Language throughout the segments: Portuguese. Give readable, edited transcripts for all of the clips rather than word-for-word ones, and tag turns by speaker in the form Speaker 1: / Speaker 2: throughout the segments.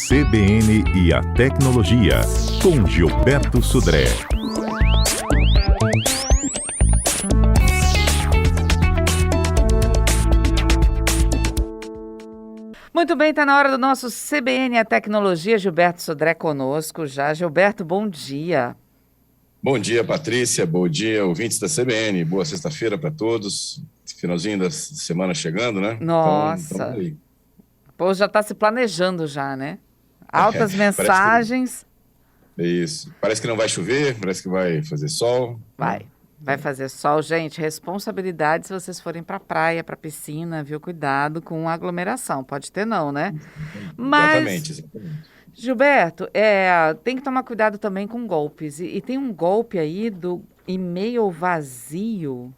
Speaker 1: CBN e a Tecnologia, com Gilberto Sudré.
Speaker 2: Muito bem, está na hora do nosso CBN e a Tecnologia. Gilberto Sudré conosco já. Gilberto, bom dia.
Speaker 3: Bom dia, Patrícia. Bom dia, ouvintes da CBN. Boa sexta-feira para todos. Finalzinho da semana chegando, né?
Speaker 2: Nossa.
Speaker 3: Então, aí.
Speaker 2: Pô, já está se planejando já, né? Altas mensagens.
Speaker 3: Isso. Parece que não vai chover, parece que vai fazer sol.
Speaker 2: Vai fazer sol. Gente, responsabilidade se vocês forem para praia, para piscina, viu? Cuidado com aglomeração. Pode ter não, né?
Speaker 3: Exatamente.
Speaker 2: Gilberto, tem que tomar cuidado também com golpes. E tem um golpe aí do e-mail vazio.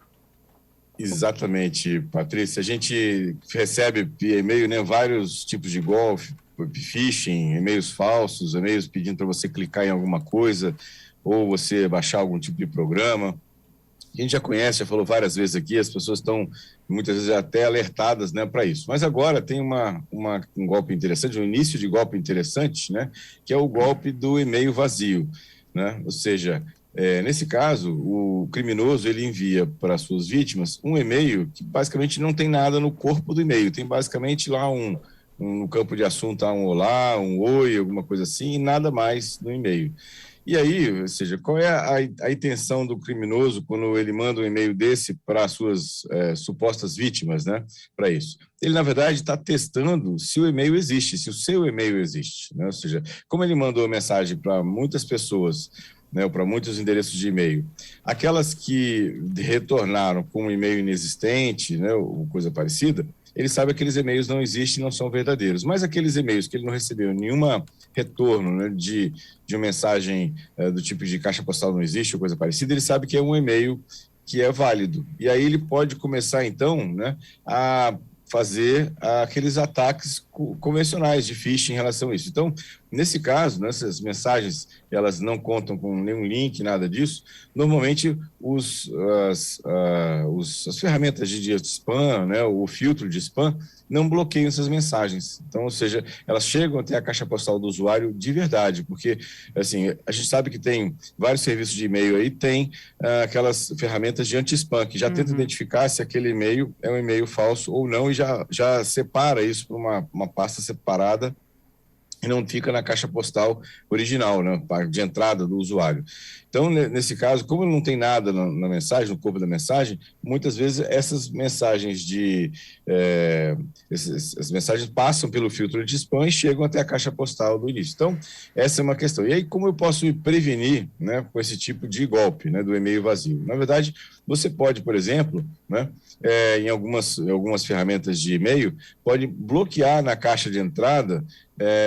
Speaker 3: Exatamente, Patrícia. A gente recebe via e-mail, né, vários tipos de golpe, phishing, e-mails falsos, e-mails pedindo para você clicar em alguma coisa ou você baixar algum tipo de programa. A gente já conhece, já falou várias vezes aqui, as pessoas estão muitas vezes até alertadas, né, para isso. Mas agora tem um golpe interessante, um início de golpe interessante, né, que é o golpe do e-mail vazio, né? Ou seja, nesse caso, o criminoso ele envia para suas vítimas um e-mail que basicamente não tem nada no corpo do e-mail, tem basicamente lá no campo de assunto há um olá, um oi, alguma coisa assim, e nada mais no e-mail. E aí, ou seja, qual é a intenção do criminoso quando ele manda um e-mail desse para as suas supostas vítimas, né? Para isso. Ele, na verdade, está testando se o e-mail existe, se o seu e-mail existe, né? Ou seja, como ele mandou mensagem para muitas pessoas, né, para muitos endereços de e-mail, aquelas que retornaram com um e-mail inexistente, né, ou coisa parecida, ele sabe que aqueles e-mails não existem, não são verdadeiros. Mas aqueles e-mails que ele não recebeu nenhum retorno, né, de uma mensagem do tipo de caixa postal não existe ou coisa parecida, ele sabe que é um e-mail que é válido. E aí ele pode começar, então, né, a fazer aqueles ataques convencionais de phishing em relação a isso. Então, nesse caso, essas mensagens, elas não contam com nenhum link, nada disso. Normalmente, as ferramentas de spam, né, o filtro de spam, não bloqueiam essas mensagens. Então, ou seja, elas chegam até a caixa postal do usuário de verdade, porque, assim, a gente sabe que tem vários serviços de e-mail aí, tem aquelas ferramentas de anti-spam, que já tentam identificar se aquele e-mail é um e-mail falso ou não, e já separa isso para uma pasta separada e não fica na caixa postal original, né, de entrada do usuário. Então, nesse caso, como não tem nada na mensagem, no corpo da mensagem, muitas vezes essas mensagens as mensagens passam pelo filtro de spam e chegam até a caixa postal do início. Então, essa é uma questão. E aí, como eu posso me prevenir, né, com esse tipo de golpe, né, do e-mail vazio? Na verdade, você pode, por exemplo, né, em algumas ferramentas de e-mail, pode bloquear na caixa de entrada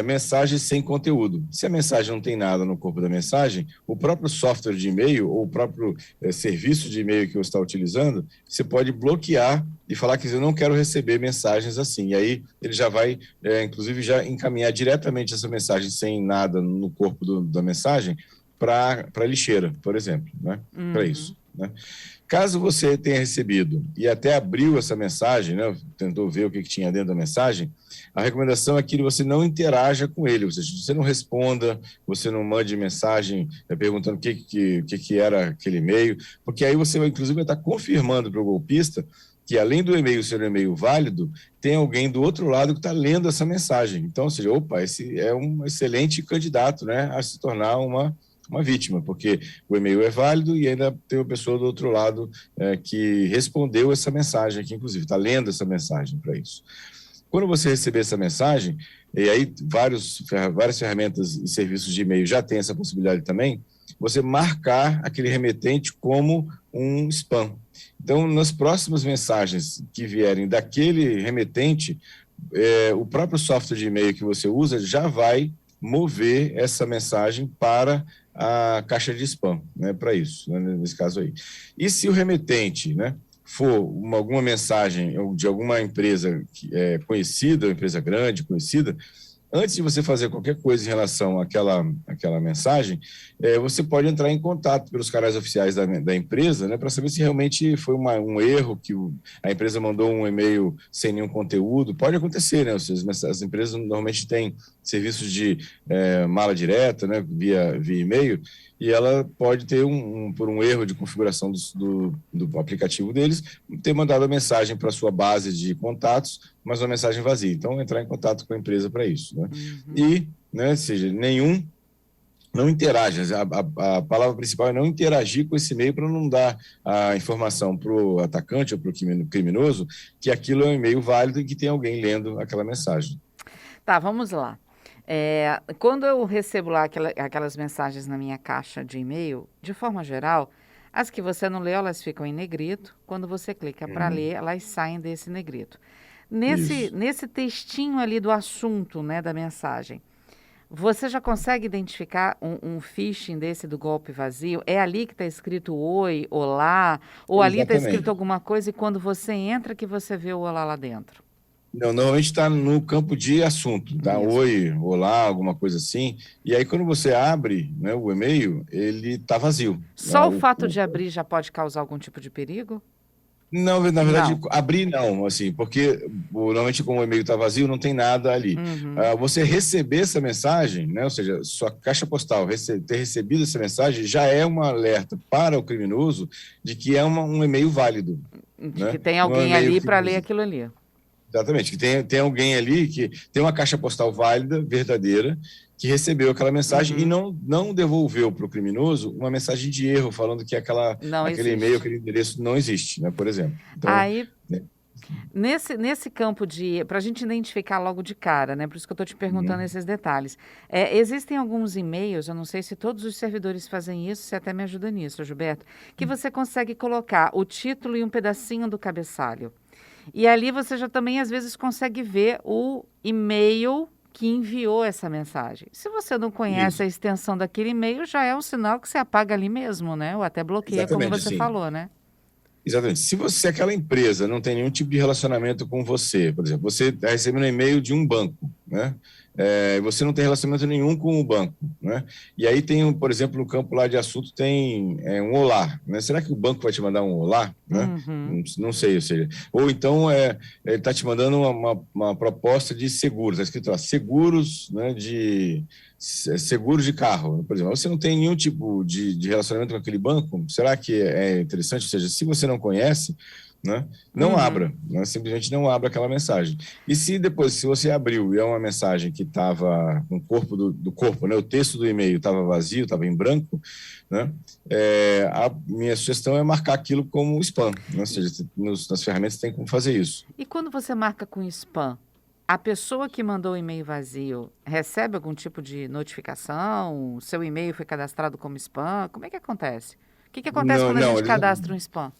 Speaker 3: mensagens sem conteúdo. Se a mensagem não tem nada no corpo da mensagem, o próprio software de e-mail ou o próprio serviço de e-mail que você está utilizando, você pode bloquear e falar que eu não quero receber mensagens assim. E aí ele já vai, inclusive, já encaminhar diretamente essa mensagem sem nada no corpo da mensagem para a lixeira, por exemplo, né? Para isso, né? Caso você tenha recebido e até abriu essa mensagem, né, tentou ver o que tinha dentro da mensagem, a recomendação é que você não interaja com ele, ou seja, você não responda, você não mande mensagem perguntando o que era aquele e-mail, porque aí você vai, inclusive, vai estar confirmando para o golpista que, além do e-mail ser um e-mail válido, tem alguém do outro lado que está lendo essa mensagem. Então, ou seja, esse é um excelente candidato, né, a se tornar uma vítima, porque o e-mail é válido e ainda tem uma pessoa do outro lado que respondeu essa mensagem, que inclusive está lendo essa mensagem para isso. Quando você receber essa mensagem, e aí várias ferramentas e serviços de e-mail já têm essa possibilidade também, você marcar aquele remetente como um spam. Então, nas próximas mensagens que vierem daquele remetente, o próprio software de e-mail que você usa já vai mover essa mensagem para a caixa de spam, né, para isso, né, nesse caso aí. E se o remetente, né, for alguma mensagem de alguma empresa conhecida, empresa grande, conhecida, antes de você fazer qualquer coisa em relação àquela mensagem, você pode entrar em contato pelos canais oficiais da empresa, né, para saber se realmente foi um erro, que a empresa mandou um e-mail sem nenhum conteúdo. Pode acontecer, né? As empresas normalmente têm serviços de mala direta, né, via e-mail, e ela pode ter, por um erro de configuração do aplicativo deles, ter mandado a mensagem para a sua base de contatos, mas uma mensagem vazia. Então, entrar em contato com a empresa para isso, né? E, né, ou seja, não interage. A palavra principal é não interagir com esse e-mail para não dar a informação para o atacante ou para o criminoso que aquilo é um e-mail válido e que tem alguém lendo aquela mensagem.
Speaker 2: Tá, vamos lá. Quando eu recebo lá aquelas mensagens na minha caixa de e-mail, de forma geral, as que você não leu, elas ficam em negrito. Quando você clica para ler, elas saem desse negrito. Nesse textinho ali do assunto, né, da mensagem, você já consegue identificar um phishing desse do golpe vazio? É ali que está escrito oi, olá, ou ali está escrito alguma coisa e quando você entra que você vê o olá lá dentro?
Speaker 3: Não, normalmente está no campo de assunto, tá?
Speaker 2: Isso.
Speaker 3: Oi, olá, alguma coisa assim. E aí, quando você abre, né, o e-mail, ele está vazio.
Speaker 2: Só o fato de abrir já pode causar algum tipo de perigo?
Speaker 3: Não, na verdade,
Speaker 2: Não.
Speaker 3: abrir não, assim, porque normalmente como o e-mail está vazio, não tem nada ali. Você receber essa mensagem, né, ou seja, sua caixa postal ter recebido essa mensagem já é um alerta para o criminoso de que é um e-mail válido.
Speaker 2: De
Speaker 3: né?
Speaker 2: que tem alguém ali para ler aquilo ali.
Speaker 3: Exatamente, que tem alguém ali que tem uma caixa postal válida, verdadeira, que recebeu aquela mensagem e não devolveu para o criminoso uma mensagem de erro, falando que aquele e-mail, aquele endereço não existe, né, por exemplo. Então,
Speaker 2: aí,
Speaker 3: né?
Speaker 2: nesse campo para a gente identificar logo de cara, né? Por isso que eu estou te perguntando esses detalhes. Existem alguns e-mails, eu não sei se todos os servidores fazem isso, você até me ajuda nisso, Gilberto, que você consegue colocar o título e um pedacinho do cabeçalho. E ali você já também, às vezes, consegue ver o e-mail que enviou essa mensagem. Se você não conhece a extensão daquele e-mail, já é um sinal que você apaga ali mesmo, né? Ou até bloqueia, como você falou, né?
Speaker 3: Exatamente. Se aquela empresa não tem nenhum tipo de relacionamento com você, por exemplo, você está recebendo um e-mail de um banco, né? Você não tem relacionamento nenhum com o banco, né? E aí tem, por exemplo, no campo lá de assunto tem um olá, né? Será que o banco vai te mandar um olá, né? Não sei, ou seja, ou então ele está te mandando uma proposta de seguros, está escrito lá, seguros, né, seguros de carro, por exemplo. Você não tem nenhum tipo de relacionamento com aquele banco, será que é interessante? Ou seja, se você não conhece, né, não abra, né, simplesmente não abra aquela mensagem. E se você abriu e é uma mensagem que estava no corpo do corpo, né, o texto do e-mail estava vazio, estava em branco, né, a minha sugestão é marcar aquilo como spam, né, ou seja, nas ferramentas tem como fazer isso.
Speaker 2: E quando você marca com spam, a pessoa que mandou o e-mail vazio recebe algum tipo de notificação? O seu e-mail foi cadastrado como spam? Como é que acontece? O que acontece quando a gente cadastra um spam?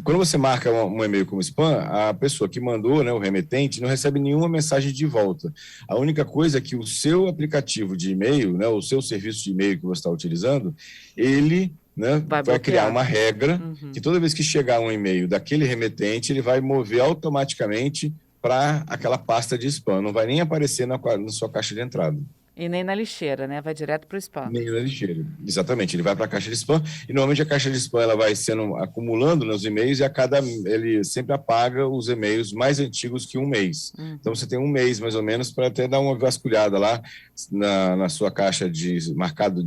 Speaker 3: Quando você marca um e-mail como spam, a pessoa que mandou, né, o remetente, não recebe nenhuma mensagem de volta. A única coisa é que o seu aplicativo de e-mail, né, o seu serviço de e-mail que você está utilizando, ele, né, vai criar uma regra que toda vez que chegar um e-mail daquele remetente, ele vai mover automaticamente para aquela pasta de spam. Não vai nem aparecer na sua caixa de entrada.
Speaker 2: E nem na lixeira, né? Vai direto para o spam.
Speaker 3: Nem na lixeira, exatamente. Ele vai para a caixa de spam e normalmente a caixa de spam ela vai sendo acumulando nos e-mails e ele sempre apaga os e-mails mais antigos que um mês. Então você tem um mês mais ou menos para até dar uma vasculhada lá na sua caixa de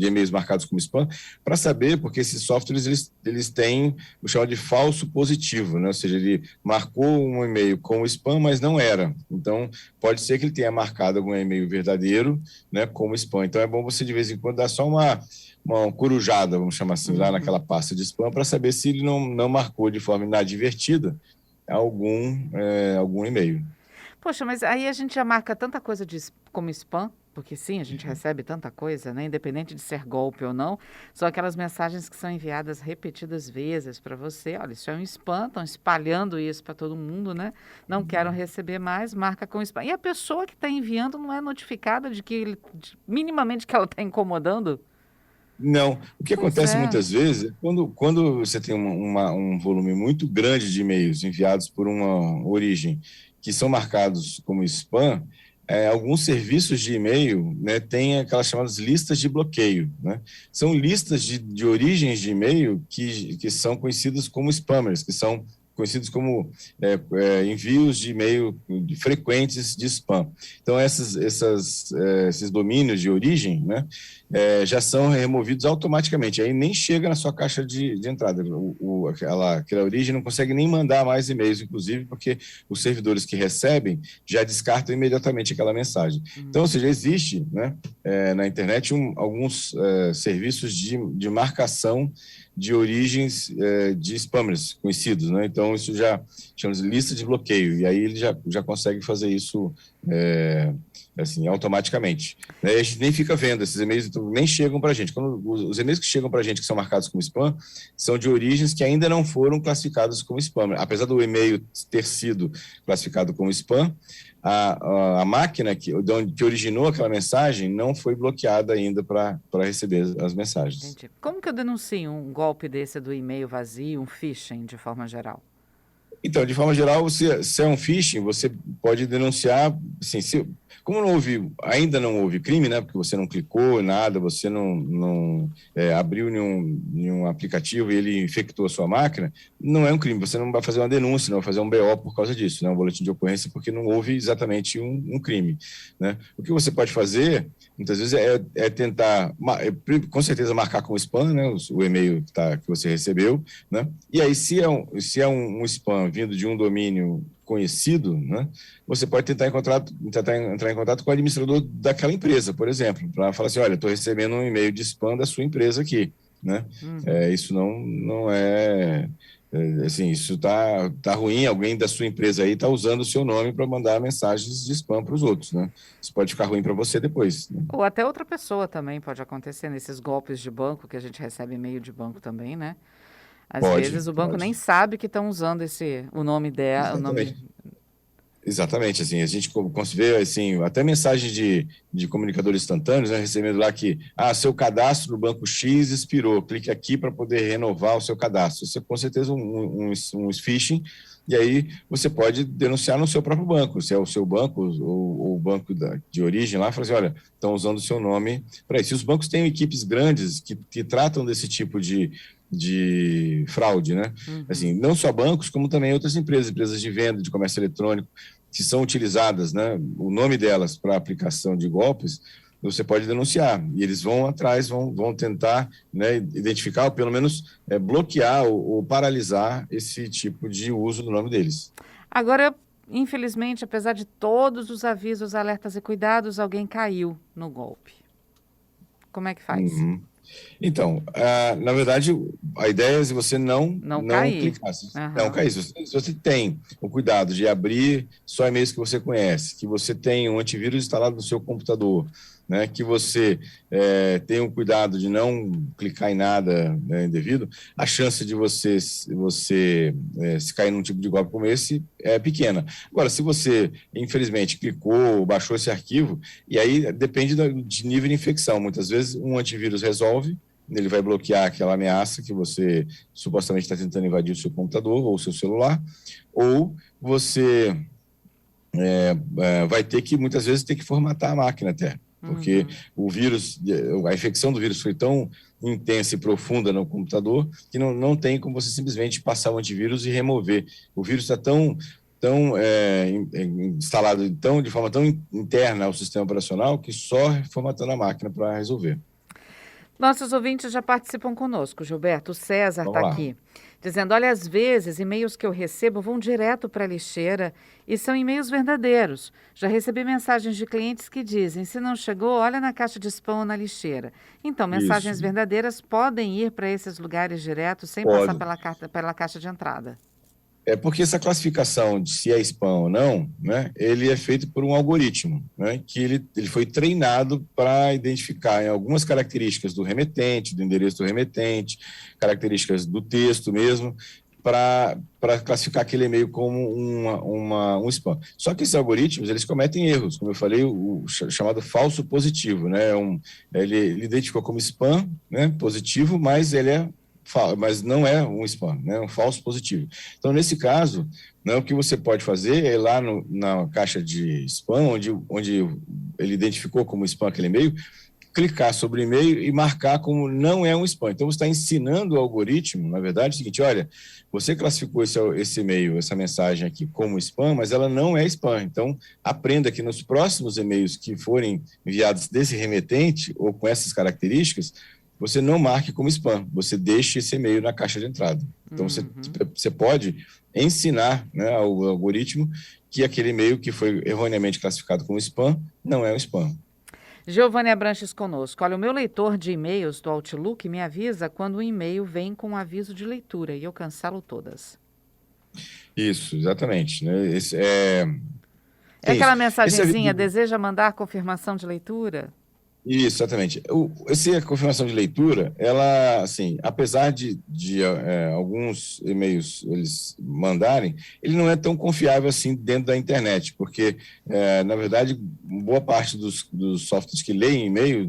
Speaker 3: e-mails marcados como spam para saber, porque esses softwares eles têm o chamado de falso positivo, né? Ou seja, ele marcou um e-mail como spam, mas não era. Então pode ser que ele tenha marcado algum e-mail verdadeiro, né, como spam. Então é bom você de vez em quando dar só uma corujada, vamos chamar assim, lá naquela pasta de spam para saber se ele não marcou de forma inadvertida algum e-mail.
Speaker 2: Poxa, mas aí a gente já marca tanta coisa como spam, porque sim, a gente recebe tanta coisa, né? Independente de ser golpe ou não, são aquelas mensagens que são enviadas repetidas vezes para você. Olha, isso é um spam, estão espalhando isso para todo mundo, né? Não quero receber mais, marca com spam. E a pessoa que está enviando não é notificada de que minimamente que ela está incomodando?
Speaker 3: Não. O que acontece muitas vezes é quando você tem um volume muito grande de e-mails enviados por uma origem que são marcados como spam, alguns serviços de e-mail, né, têm aquelas chamadas listas de bloqueio, né? São listas de origens de e-mail que são conhecidas como spammers, que são conhecidos como envios de e-mail frequentes de spam. Então, esses domínios de origem, né, já são removidos automaticamente, aí nem chega na sua caixa de entrada. Aquela origem não consegue nem mandar mais e-mails, inclusive, porque os servidores que recebem já descartam imediatamente aquela mensagem. Então, ou seja, existe, né, na internet alguns serviços de marcação de origens de spammers conhecidos, né? Então, isso já chama-se lista de bloqueio, e aí ele já consegue fazer isso assim, automaticamente. A gente nem fica vendo, esses e-mails nem chegam para a gente. Os e-mails que chegam para a gente, que são marcados como spam, são de origens que ainda não foram classificadas como spam. Apesar do e-mail ter sido classificado como spam, a máquina que originou aquela mensagem não foi bloqueada ainda para receber as mensagens.
Speaker 2: Entendi. Como que eu denuncio um golpe desse do e-mail vazio, um phishing, de forma geral?
Speaker 3: Então, de forma geral, se é um phishing, você pode denunciar, assim, como ainda não houve crime, né, porque você não clicou em nada, você não abriu nenhum aplicativo e ele infectou a sua máquina, não é um crime, você não vai fazer uma denúncia, não vai fazer um BO por causa disso, né, um boletim de ocorrência, porque não houve exatamente um crime, né. O que você pode fazer, muitas vezes, é tentar, com certeza, marcar como spam, né, o e-mail que você recebeu, né, e aí, se é um spam vindo de um domínio conhecido, né, você pode tentar entrar em contato com o administrador daquela empresa, por exemplo, para falar assim, olha, estou recebendo um e-mail de spam da sua empresa aqui, né? Isso não é assim, isso tá ruim, alguém da sua empresa aí está usando o seu nome para mandar mensagens de spam para os outros, né? Isso pode ficar ruim para você depois, né?
Speaker 2: Ou até outra pessoa também pode acontecer nesses golpes de banco, que a gente recebe e-mail de banco também, né? Às vezes o banco nem sabe que estão usando o nome dela,
Speaker 3: Exatamente, assim, a gente vê, assim, até mensagem de comunicadores instantâneos, né, recebendo lá que, seu cadastro no banco X expirou, clique aqui para poder renovar o seu cadastro. Isso é com certeza um phishing, e aí você pode denunciar no seu próprio banco, se é o seu banco ou o banco de origem lá, fala assim, olha, estão usando o seu nome para isso. E os bancos têm equipes grandes que tratam desse tipo de fraude, né? Assim, não só bancos, como também outras empresas de venda, de comércio eletrônico, que são utilizadas, né, o nome delas para aplicação de golpes, você pode denunciar, e eles vão atrás, vão tentar, né, identificar, ou pelo menos bloquear ou paralisar esse tipo de uso do nome deles.
Speaker 2: Agora, infelizmente, apesar de todos os avisos, alertas e cuidados, alguém caiu no golpe. Como é que faz?
Speaker 3: Então, na verdade, a ideia é você não
Speaker 2: cair.
Speaker 3: Clicar, não cair. Se você tem o cuidado de abrir só e-mails que você conhece, que você tem um antivírus instalado no seu computador, né, que você tem o cuidado de não clicar em nada, né, indevido, a chance de você se cair num tipo de golpe como esse é pequena. Agora, se você, infelizmente, clicou, baixou esse arquivo, e aí depende de nível de infecção. Muitas vezes um antivírus resolve, ele vai bloquear aquela ameaça que você supostamente está tentando invadir o seu computador ou o seu celular, ou você vai ter que, muitas vezes, ter que formatar a máquina até. Porque o vírus, a infecção do vírus foi tão intensa e profunda no computador que não tem como você simplesmente passar o antivírus e remover. O vírus está tão instalado de forma tão interna ao sistema operacional que só formatando a máquina para resolver.
Speaker 2: Nossos ouvintes já participam conosco, Gilberto. O César está aqui, dizendo, olha, às vezes e-mails que eu recebo vão direto para a lixeira e são e-mails verdadeiros. Já recebi mensagens de clientes que dizem, se não chegou, olha na caixa de spam ou na lixeira. Então, mensagens verdadeiras podem ir para esses lugares direto sem passar pela caixa de entrada.
Speaker 3: Porque essa classificação de se é spam ou não, né, ele é feito por um algoritmo, né, que ele foi treinado para identificar em algumas características do remetente, do endereço do remetente, características do texto mesmo, para classificar aquele e-mail como um spam. Só que esses algoritmos, eles cometem erros, como eu falei, o chamado falso positivo, né, ele identificou como spam, né, positivo, mas ele é mas não é um spam, né? É um falso positivo. Então, nesse caso, né, o que você pode fazer é ir lá na caixa de spam, onde ele identificou como spam aquele e-mail, clicar sobre o e-mail e marcar como não é um spam. Então, você está ensinando o algoritmo, na verdade, o seguinte: olha, você classificou esse e-mail, essa mensagem aqui como spam, mas ela não é spam. Então, aprenda que nos próximos e-mails que forem enviados desse remetente ou com essas características, você não marque como spam, você deixe esse e-mail na caixa de entrada. Então, você pode ensinar, né, ao algoritmo que aquele e-mail que foi erroneamente classificado como spam não é um spam.
Speaker 2: Giovanni Abranches conosco. Olha, o meu leitor de e-mails do Outlook me avisa quando um e-mail vem com aviso de leitura e eu cancelo todas.
Speaker 3: Isso, exatamente. Né?
Speaker 2: É aquela
Speaker 3: Esse
Speaker 2: mensagenzinha,
Speaker 3: aviso-
Speaker 2: deseja mandar confirmação de leitura?
Speaker 3: Isso, exatamente. Essa confirmação de leitura, ela, assim, apesar de alguns e-mails eles mandarem, ele não é tão confiável assim dentro da internet, porque, na verdade, boa parte dos softwares que leem e-mail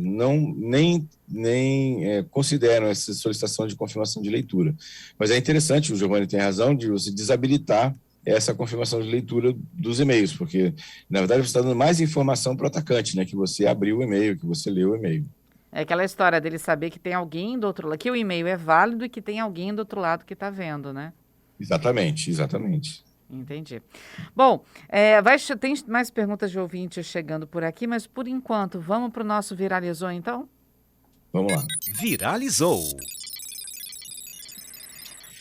Speaker 3: nem consideram essa solicitação de confirmação de leitura. Mas é interessante, o Giovanni tem razão, de você desabilitar essa confirmação de leitura dos e-mails, porque, na verdade, você está dando mais informação para o atacante, né? Que você abriu o e-mail, que você leu o e-mail.
Speaker 2: É aquela história dele saber que tem alguém do outro lado, que o e-mail é válido e que tem alguém do outro lado que está vendo, né?
Speaker 3: Exatamente, exatamente.
Speaker 2: Entendi. Bom, tem mais perguntas de ouvintes chegando por aqui, mas por enquanto, vamos para o nosso Viralizou, então?
Speaker 3: Vamos lá.
Speaker 1: Viralizou.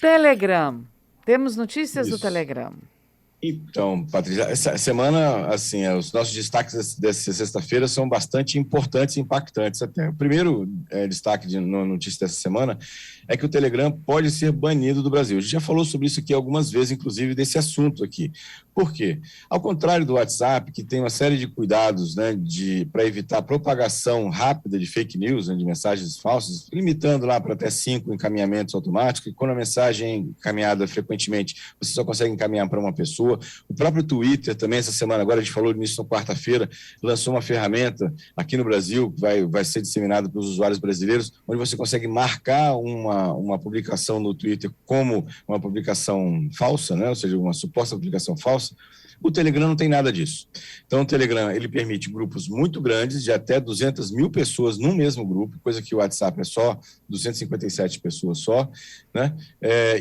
Speaker 2: Telegram. Temos notícias do
Speaker 3: Isso.
Speaker 2: Telegram.
Speaker 3: Então, Patrícia, essa semana, assim, os nossos destaques dessa sexta-feira são bastante importantes e impactantes até. O primeiro destaque na notícia dessa semana é que o Telegram pode ser banido do Brasil. A gente já falou sobre isso aqui algumas vezes, inclusive desse assunto aqui. Por quê? Ao contrário do WhatsApp, que tem uma série de cuidados, né, para evitar a propagação rápida de fake news, né, de mensagens falsas, limitando lá para até 5 encaminhamentos automáticos, e quando a mensagem é encaminhada frequentemente, você só consegue encaminhar para uma pessoa. O próprio Twitter também, essa semana, agora a gente falou nisso na quarta-feira, lançou uma ferramenta aqui no Brasil, que vai ser disseminada para os usuários brasileiros, onde você consegue marcar uma publicação no Twitter como uma publicação falsa, né? Ou seja, uma suposta publicação falsa. O Telegram não tem nada disso. Então, o Telegram ele permite grupos muito grandes, de até 200 mil pessoas num mesmo grupo, coisa que o WhatsApp é só 257 pessoas só, né?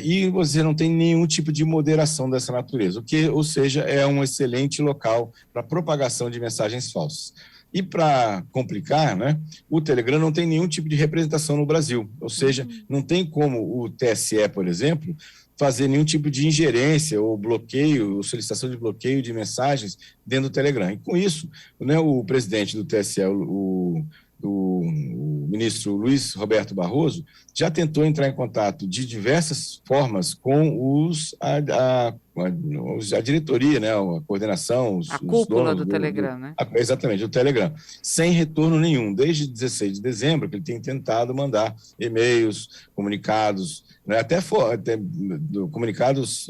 Speaker 3: E você não tem nenhum tipo de moderação dessa natureza, ou seja, é um excelente local para propagação de mensagens falsas. E para complicar, né, o Telegram não tem nenhum tipo de representação no Brasil, ou seja, não tem como o TSE, por exemplo, fazer nenhum tipo de ingerência ou bloqueio, ou solicitação de bloqueio de mensagens dentro do Telegram. E com isso, né, o presidente do TSE, o ministro Luiz Roberto Barroso, já tentou entrar em contato de diversas formas com a diretoria, né, a coordenação,
Speaker 2: A cúpula
Speaker 3: donos
Speaker 2: do Telegram, né?
Speaker 3: Exatamente, o Telegram, sem retorno nenhum. Desde 16 de dezembro, que ele tem tentado mandar e-mails, comunicados, né, até comunicados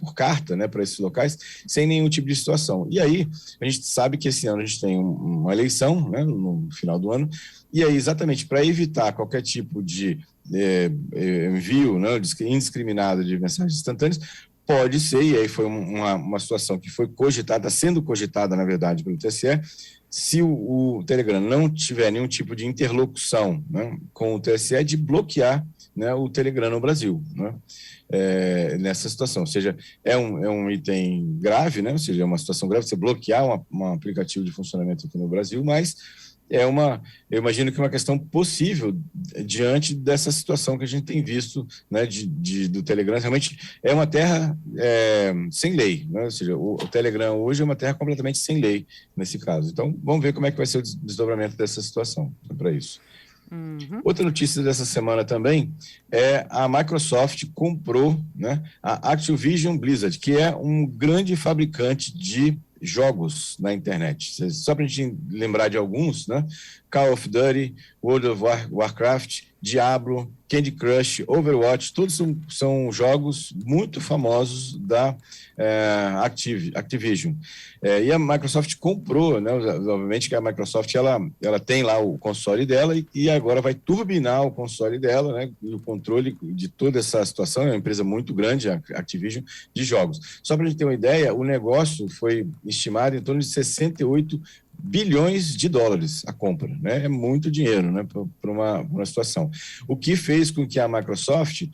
Speaker 3: por carta, né, para esses locais, sem nenhum tipo de situação. E aí, a gente sabe que esse ano a gente tem uma eleição, né, no final do ano, e aí, exatamente, para evitar qualquer tipo de envio, né, indiscriminado de mensagens instantâneas, pode ser, e aí foi uma situação que foi sendo cogitada, na verdade, pelo TSE, se o Telegram não tiver nenhum tipo de interlocução, né, com o TSE, de bloquear, né, o Telegram no Brasil, né, nessa situação. Ou seja, é um item grave, né, ou seja, é uma situação grave você bloquear um aplicativo de funcionamento aqui no Brasil, mas eu imagino que é uma questão possível diante dessa situação que a gente tem visto, né, do Telegram. Realmente é uma terra sem lei, né? Ou seja, o Telegram hoje é uma terra completamente sem lei nesse caso. Então, vamos ver como é que vai ser o desdobramento dessa situação para isso.
Speaker 2: Uhum.
Speaker 3: Outra notícia dessa semana também é a Microsoft comprou, né, a Activision Blizzard, que é um grande fabricante de jogos na internet. Só para a gente lembrar de alguns, né? Call of Duty, World of Warcraft, Diablo, Candy Crush, Overwatch, todos são jogos muito famosos da Activision. E a Microsoft comprou, né? Obviamente que a Microsoft ela tem lá o console dela e agora vai turbinar o console dela, né? E o controle de toda essa situação. É uma empresa muito grande, a Activision, de jogos. Só para a gente ter uma ideia, o negócio foi estimado em torno de 68 bilhões de dólares a compra, né? É muito dinheiro, né, para uma situação. O que fez com que a Microsoft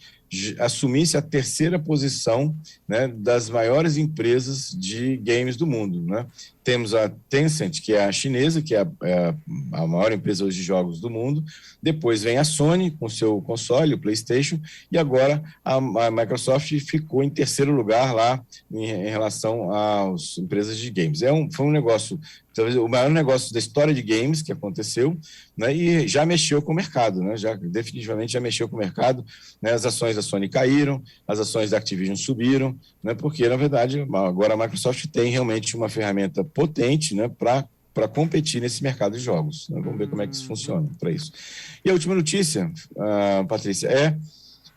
Speaker 3: assumisse a terceira posição, né, das maiores empresas de games do mundo, né? Temos a Tencent, que é a chinesa, que é a maior empresa hoje de jogos do mundo. Depois vem a Sony com seu console, o PlayStation, e agora a Microsoft ficou em terceiro lugar lá em relação às empresas de games. Foi um negócio, talvez o maior negócio da história de games que aconteceu, né, e já mexeu com o mercado, né, definitivamente já mexeu com o mercado, né, as ações da Sony caíram, as ações da Activision subiram, né, porque, na verdade, agora a Microsoft tem realmente uma ferramenta potente, né, para competir nesse mercado de jogos. Né? Vamos ver como é que isso funciona para isso. E a última notícia, Patrícia, é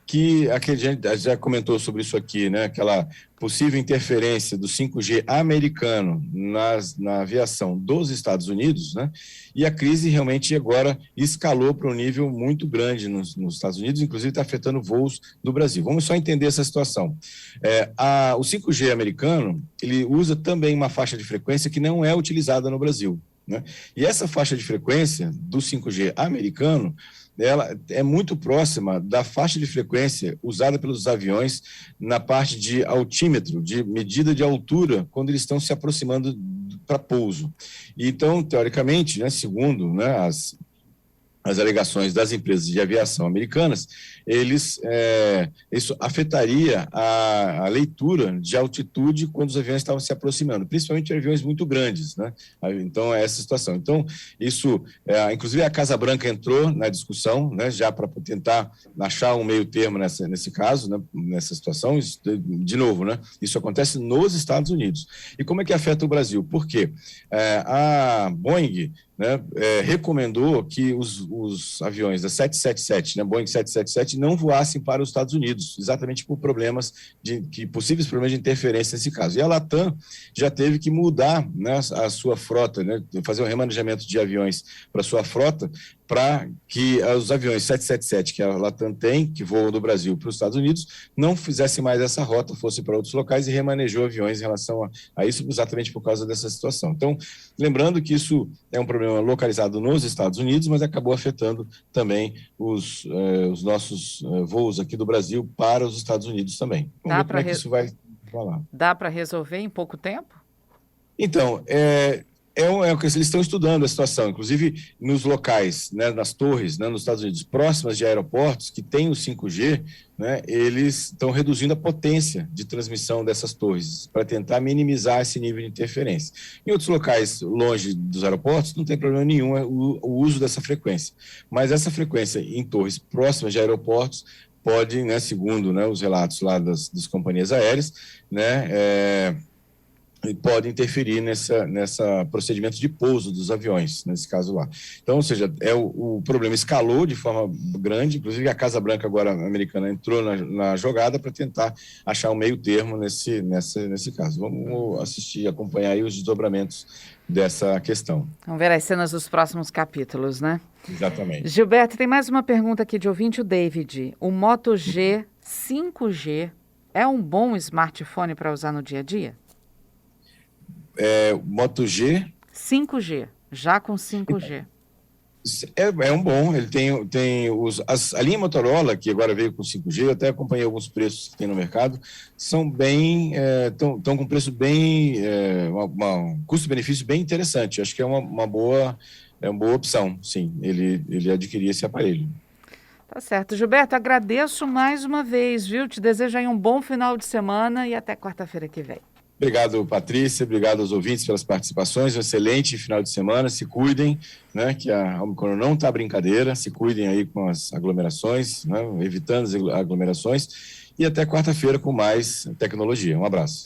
Speaker 3: que a gente já comentou sobre isso aqui, né? Aquela possível interferência do 5G americano na aviação dos Estados Unidos, né? E a crise realmente agora escalou para um nível muito grande nos Estados Unidos, inclusive está afetando voos do Brasil. Vamos só entender essa situação. O 5G americano, ele usa também uma faixa de frequência que não é utilizada no Brasil, né? E essa faixa de frequência do 5G americano, ela é muito próxima da faixa de frequência usada pelos aviões na parte de altímetro, de medida de altura, quando eles estão se aproximando para pouso. Então, teoricamente, né, segundo, né, as alegações das empresas de aviação americanas, isso afetaria a leitura de altitude quando os aviões estavam se aproximando, principalmente aviões muito grandes, né? Então, é essa situação. Então, isso, inclusive a Casa Branca entrou na discussão, né, já para tentar achar um meio termo nesse caso, né, nessa situação. Isso, de novo, né, isso acontece nos Estados Unidos. E como é que afeta o Brasil? Por quê? A Boeing, né, recomendou que os aviões da 777, né, Boeing 777, não voassem para os Estados Unidos, exatamente por possíveis problemas de interferência nesse caso. E a Latam já teve que mudar, né, a sua frota, né, fazer um remanejamento de aviões para a sua frota, para que os aviões 777 que a Latam tem, que voam do Brasil para os Estados Unidos, não fizessem mais essa rota, fossem para outros locais e remanejou aviões em relação a isso, exatamente por causa dessa situação. Então, lembrando que isso é um problema localizado nos Estados Unidos, mas acabou afetando também os nossos voos aqui do Brasil para os Estados Unidos também. Vamos ver como é que isso vai falar.
Speaker 2: Dá para resolver em pouco tempo?
Speaker 3: Então, eles estão estudando a situação, inclusive nos locais, né, nas torres, né, nos Estados Unidos, próximas de aeroportos que têm o 5G, né, eles estão reduzindo a potência de transmissão dessas torres para tentar minimizar esse nível de interferência. Em outros locais longe dos aeroportos não tem problema nenhum o uso dessa frequência, mas essa frequência em torres próximas de aeroportos pode, né, segundo, né, os relatos lá das companhias aéreas, né, pode interferir nessa procedimento de pouso dos aviões, nesse caso lá. Então, ou seja, o problema escalou de forma grande, inclusive a Casa Branca agora americana entrou na jogada para tentar achar um meio termo nesse caso. Vamos acompanhar aí os desdobramentos dessa questão.
Speaker 2: Vamos ver as cenas dos próximos capítulos, né?
Speaker 3: Exatamente.
Speaker 2: Gilberto, tem mais uma pergunta aqui de ouvinte, o David. O Moto G 5G é um bom smartphone para usar no dia a dia?
Speaker 3: Moto G
Speaker 2: 5G, já com 5G.
Speaker 3: É um bom, ele tem a linha Motorola, que agora veio com 5G, eu até acompanhei alguns preços que tem no mercado, são bem, estão com preço bem, um custo-benefício bem interessante, acho que é uma boa opção, sim, ele adquirir esse aparelho.
Speaker 2: Tá certo. Gilberto, agradeço mais uma vez, viu? Te desejo aí um bom final de semana e até quarta-feira que vem.
Speaker 3: Obrigado, Patrícia. Obrigado aos ouvintes pelas participações. Um excelente final de semana. Se cuidem, né? Que a Omicron não está brincadeira. Se cuidem aí com as aglomerações, né, evitando as aglomerações. E até quarta-feira com mais tecnologia. Um abraço.